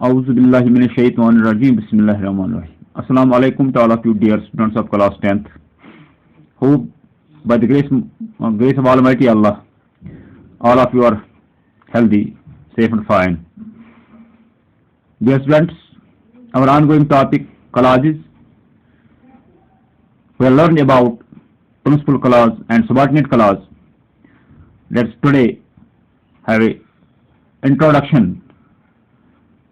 Auzubillahi minash-shaytanir-rajim. Bismillahir-rahmanir-rahim. Assalamu alaikum to all of you dear students of class 10th. Hope by the grace of Almighty Allah, all of you are healthy, safe and fine. Dear students, our ongoing topic, clauses. We are learning about principal clause and subordinate clause. Let's today have a introduction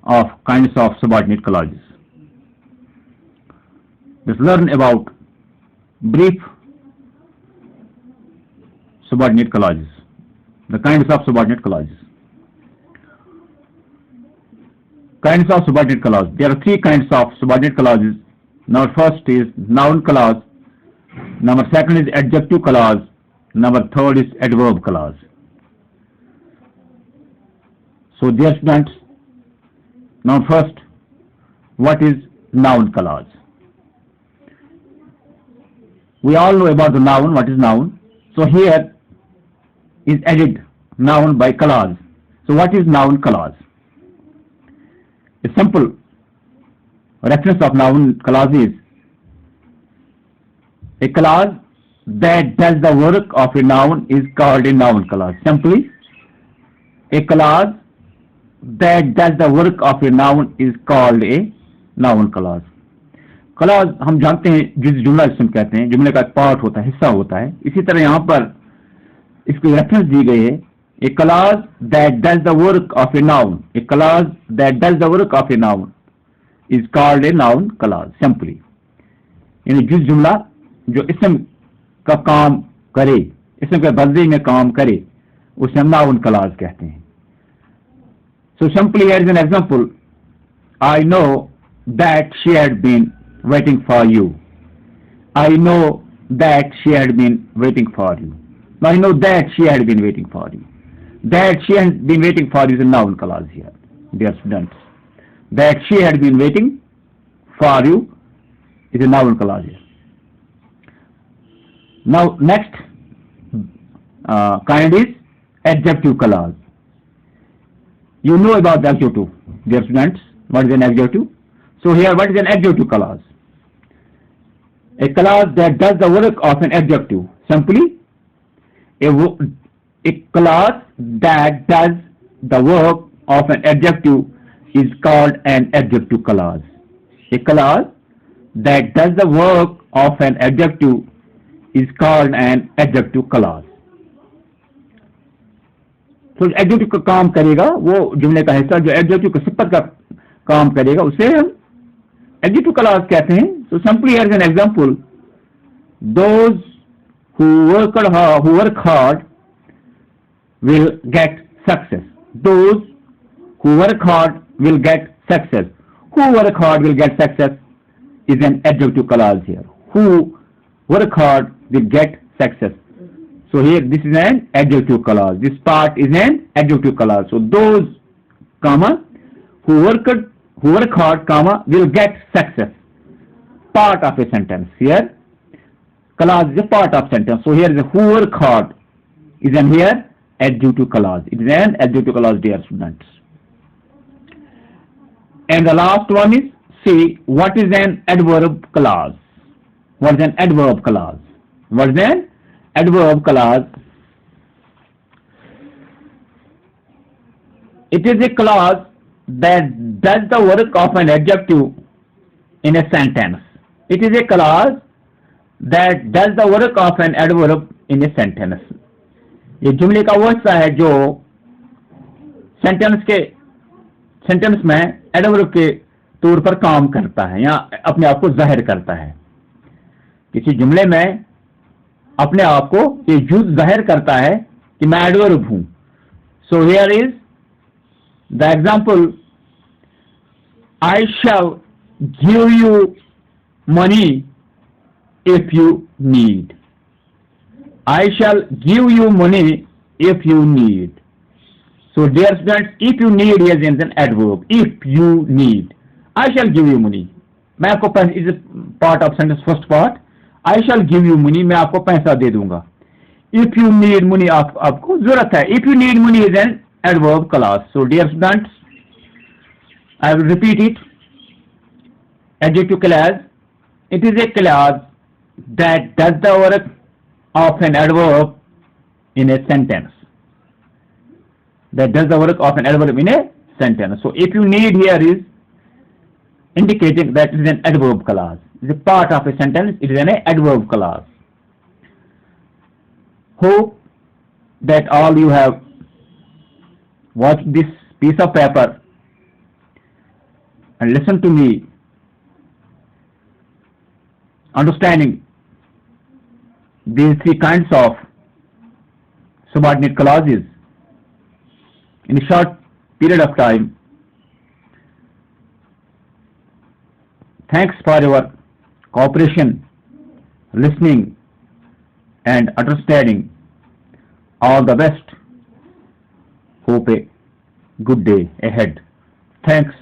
of kinds of subordinate clauses. Let's learn about brief subordinate clauses, the kinds of subordinate clauses. Kinds of subordinate clause. There are three kinds of subordinate clauses. Number first is noun clause. Number second is adjective clause. Number third is adverb clause. So dear students, now first, what is noun clause? We all know about the noun, what is noun. So here is added noun by clause. So what is noun clause? A simple reference of noun clause is a clause that does the work of a noun is called a noun clause. Simply, a clause that does the work of a noun is called a noun clause. Clause हम जानते हैं जिस जुमला जिसम कहते हैं, जुमले का एक पार्ट होता है, हिस्सा होता है. इसी तरह यहाँ पर इसको रेफरेंस दी गई है, ए clause that does the work of a noun. A clause that does the work of a noun is called a noun clause. Simply यानी जिस जुमला जो इसम का काम करे, इसम के बदले में काम करे, उसे हम नाउन क्लॉज कहते हैं. So simply here is an example. I know that she had been waiting for you. I know that she had been waiting for you. Now I know that she had been waiting for you. That she had been waiting for you is a noun clause here, dear students. That she had been waiting for you is a noun clause here. Now next kind is adjective clause. You know about the adjective, dear students. What is an adjective? So here, what is an adjective clause? A clause that does the work of an adjective. Simply, a clause that does the work of an adjective is called an adjective clause. A clause that does the work of an adjective is called an adjective clause. तो adjective का काम करेगा, वो जुमले का हिस्सा जो adjective की सिफत का काम करेगा, उसे हम एडजेक्टिव क्लॉज कहते हैं. So simply here is an example. Those who work hard will get success. Those who work hard will get success. Who work hard will get success is an adjective clause here. Who work hard will get success. So here this is an adjective clause. This part is an adjective clause. So those, comma, who work hard, comma, will get success. Part of a sentence. Here, clause is a part of sentence. So here is a who work hard is an here adjective clause. It is an adjective clause, dear students. And the last one is, see, what is an adverb clause? What is an adverb clause? What is an adverb clause? It is a clause that does the work of an adjective in a sentence. It is a clause that does the work of an adverb in a sentence. ये जुमले का वो हिस्सा है जो sentence में adverb के तौर पर काम करता है या अपने आप को जाहिर करता है. किसी जुमले में अपने आप को ये जुज जाहिर करता है कि मैं एडवर्ब हूं. So here is the example. I shall give you money if you need. I shall give you money if you need. So dear students, if you need is an adverb. If you need, I shall give you money. मैं आपको is part of sentence, first part. I shall give you money, मैं आपको पैसा दे दूंगा. If you need money, आपको जरूरत है. If you need money is an adverb clause. So dear students, I will repeat it. Adjective clause. It is a clause that does the work of an adverb in a sentence. That does the work of an adverb in a sentence. So if you need here is indicating that it is an adverb clause. It is a part of a sentence. It is an adverb clause. Hope that all you have watched this piece of paper and listen to me, understanding these three kinds of subordinate clauses in a short period of time. Thanks for your cooperation, listening and understanding. All the best. Hope a good day ahead. Thanks.